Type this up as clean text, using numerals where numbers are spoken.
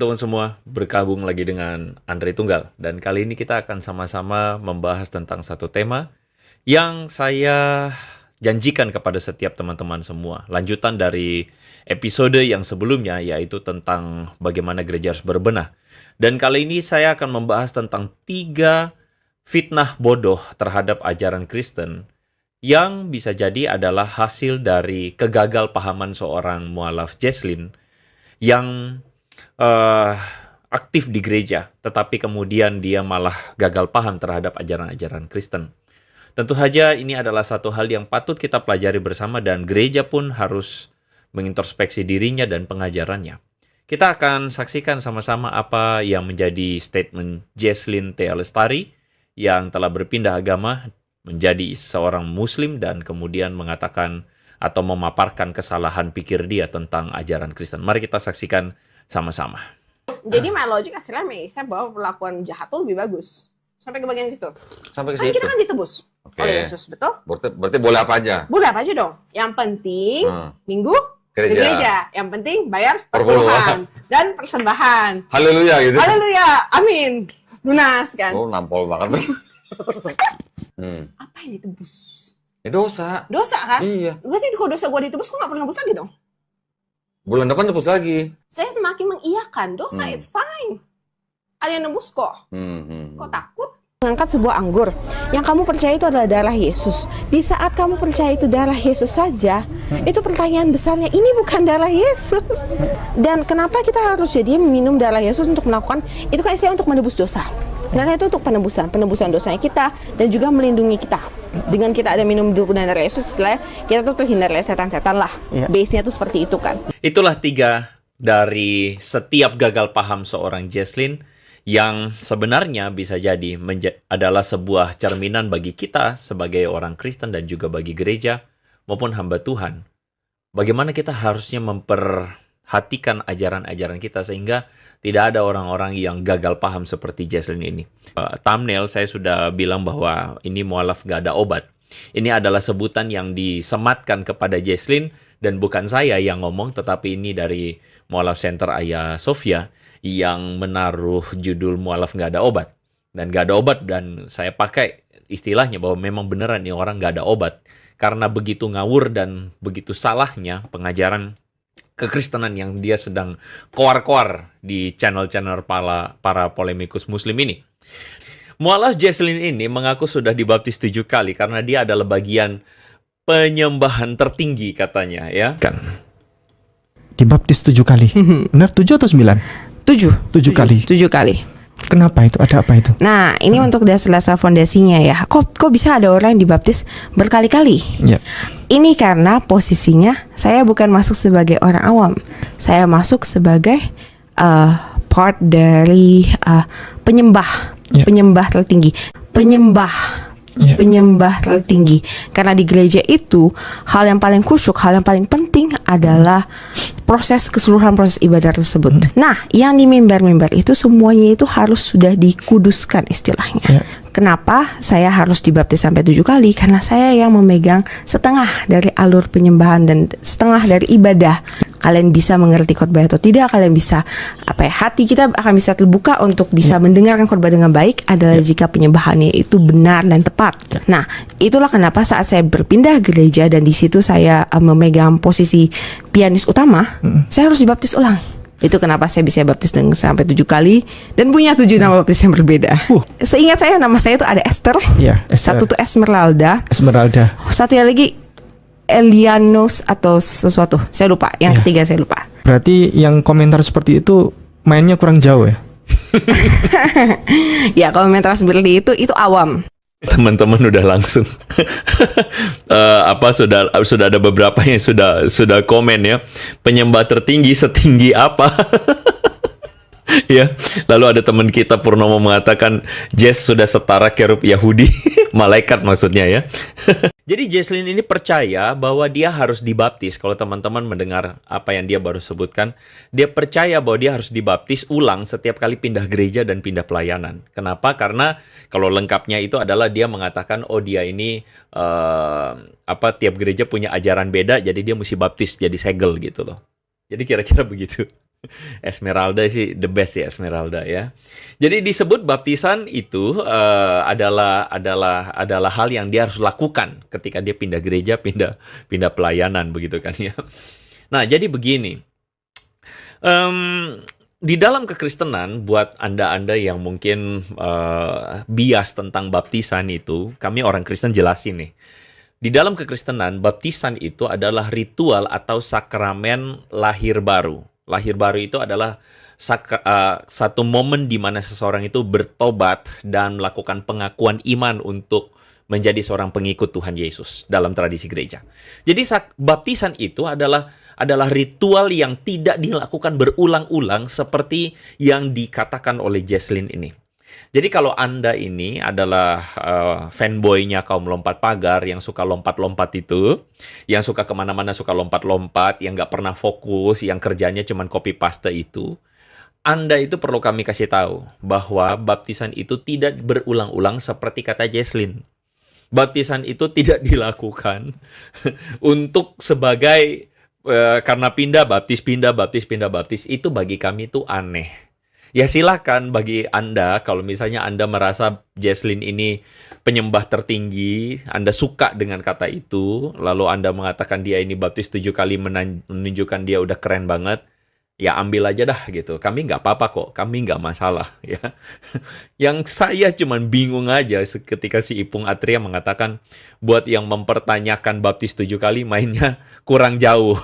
Teman semua, bergabung lagi dengan Andre Tunggal. Dan kali ini kita akan sama-sama membahas tentang satu tema yang saya janjikan kepada setiap teman-teman semua. Lanjutan dari episode yang sebelumnya, yaitu tentang bagaimana gereja harus berbenah. Dan kali ini saya akan membahas tentang 3 fitnah bodoh terhadap ajaran Kristen yang bisa jadi adalah hasil dari kegagalpahaman seorang mualaf Jesslyn yang aktif di gereja, tetapi kemudian dia malah gagal paham terhadap ajaran-ajaran Kristen. Tentu saja ini adalah satu hal yang patut kita pelajari bersama dan gereja pun harus mengintrospeksi dirinya dan pengajarannya. Kita akan saksikan sama-sama apa yang menjadi statement Jesslyn Thea Lestari yang telah berpindah agama menjadi seorang Muslim dan kemudian mengatakan atau memaparkan kesalahan pikir dia tentang ajaran Kristen. Mari kita saksikan sama-sama. Jadi my logic akhirnya mengisah bahwa perlakuan jahat itu lebih bagus. Sampai ke bagian situ. Sampai ke Kan situ. kita kan ditebus oleh Yesus, betul? Berarti boleh apa aja? Boleh apa aja dong. Yang penting minggu ke Gereja. gereja. Yang penting bayar Perpuluhan. perpuluhan dan persembahan. Haleluya gitu. Haleluya, amin. Lunas kan? Oh, nampol banget. Apa yang ditebus? Ya dosa. Dosa kan? Iya. Berarti kalau dosa gua ditebus, gua gak perlu nebus lagi dong. Bulan depan tebus lagi. Saya semakin mengiyakan dosa, it's fine. Ada yang nebus kok. Kok takut? Mengangkat sebuah anggur yang kamu percaya itu adalah darah Yesus. Di saat kamu percaya itu darah Yesus saja, itu pertanyaan besarnya, ini bukan darah Yesus. Dan kenapa kita harus jadi minum darah Yesus untuk melakukan itu? Kan istilahnya untuk menebus dosa. Sebenarnya itu untuk penebusan dosanya kita dan juga melindungi kita. Dengan kita ada minum darah Yesus, istilahnya kita tuh terhindar dari setan-setan lah. Base-nya tuh seperti itu kan. Itulah 3 dari setiap gagal paham seorang Jesslyn yang sebenarnya bisa jadi adalah sebuah cerminan bagi kita sebagai orang Kristen dan juga bagi gereja maupun hamba Tuhan. Bagaimana kita harusnya memperhatikan ajaran-ajaran kita sehingga tidak ada orang-orang yang gagal paham seperti Jesslyn ini. Thumbnail saya sudah bilang bahwa ini mualaf gak ada obat. Ini adalah sebutan yang disematkan kepada Jesslyn dan bukan saya yang ngomong, tetapi ini dari Mualaf Center Ayah Sofia yang menaruh judul mualaf gak ada obat. Dan gak ada obat, dan saya pakai istilahnya bahwa memang beneran ini orang gak ada obat. Karena begitu ngawur dan begitu salahnya pengajaran kekristenan yang dia sedang koar-koar di channel-channel para polemikus muslim ini. Mualaf Jesslyn ini mengaku sudah dibaptis 7 kali karena dia adalah bagian penyembahan tertinggi katanya ya. Kan. Dibaptis 7 kali. Benar 7 atau 9? 7 kali. 7 kali. Kenapa itu? Ada apa itu? Nah, ini untuk dasar-dasar fondasinya ya. Kok bisa ada orang yang dibaptis berkali-kali? Ya. Ini karena posisinya saya bukan masuk sebagai orang awam. Saya masuk sebagai part dari penyembah. Ya. Penyembah tertinggi. Ya. Penyembah tertinggi. Karena di gereja itu hal yang paling khusyuk, hal yang paling penting adalah keseluruhan proses ibadah tersebut. Nah, yang di mimbar-mimbar itu semuanya itu harus sudah dikuduskan istilahnya. Ya. Kenapa saya harus dibaptis sampai 7 kali? Karena saya yang memegang setengah dari alur penyembahan dan setengah dari ibadah. Kalian bisa mengerti khotbah atau tidak, kalian bisa hati kita akan bisa terbuka untuk bisa mendengarkan khotbah dengan baik adalah jika penyembahannya itu benar dan tepat. Nah, itulah kenapa saat saya berpindah gereja dan di situ saya memegang posisi pianis utama, saya harus dibaptis ulang. Itu kenapa saya bisa baptis sampai 7 kali dan punya 7 nama baptis yang berbeda. Seingat saya nama saya itu ada Esther. Iya, Esther. Satu tuh Esmeralda. Satu lagi Elianos atau sesuatu. Saya lupa. Yang ketiga saya lupa. Berarti yang komentar seperti itu mainnya kurang jauh ya? Ya, komentar seperti itu awam. Teman-teman udah langsung sudah ada beberapa yang sudah komen ya. Penyembah tertinggi setinggi apa? Ya, lalu ada teman kita Purnomo mengatakan Jess sudah setara kerub Yahudi, malaikat maksudnya ya. Jadi Jesslyn ini percaya bahwa dia harus dibaptis. Kalau teman-teman mendengar apa yang dia baru sebutkan, dia percaya bahwa dia harus dibaptis ulang setiap kali pindah gereja dan pindah pelayanan. Kenapa? Karena kalau lengkapnya itu adalah dia mengatakan, oh dia ini tiap gereja punya ajaran beda, jadi dia mesti baptis jadi segel gitu loh. Jadi kira-kira begitu. Esmeralda sih the best ya, Esmeralda ya. Jadi disebut baptisan itu adalah hal yang dia harus lakukan ketika dia pindah gereja, pindah pelayanan begitu kan ya. Nah, jadi begini. Di dalam kekristenan, buat Anda-Anda yang mungkin bias tentang baptisan itu, kami orang Kristen jelasin nih. Di dalam kekristenan, baptisan itu adalah ritual atau sakramen lahir baru. Lahir baru itu adalah satu momen di mana seseorang itu bertobat dan melakukan pengakuan iman untuk menjadi seorang pengikut Tuhan Yesus dalam tradisi gereja. Jadi baptisan itu adalah ritual yang tidak dilakukan berulang-ulang seperti yang dikatakan oleh Jesslyn ini. Jadi kalau Anda ini adalah fanboy-nya kaum lompat pagar, yang suka lompat-lompat itu, yang suka kemana-mana suka lompat-lompat, yang nggak pernah fokus, yang kerjanya cuma copy-paste itu, Anda itu perlu kami kasih tahu bahwa baptisan itu tidak berulang-ulang seperti kata Jesslyn. Baptisan itu tidak dilakukan untuk sebagai karena pindah baptis, itu bagi kami itu aneh. Ya silakan bagi Anda, kalau misalnya Anda merasa Jesslyn ini penyembah tertinggi, Anda suka dengan kata itu, lalu Anda mengatakan dia ini baptis 7 kali menunjukkan dia udah keren banget, ya ambil aja dah gitu. Kami nggak apa-apa kok, kami nggak masalah ya. Yang saya cuman bingung aja ketika si Ipung Atria mengatakan buat yang mempertanyakan baptis 7 kali mainnya kurang jauh.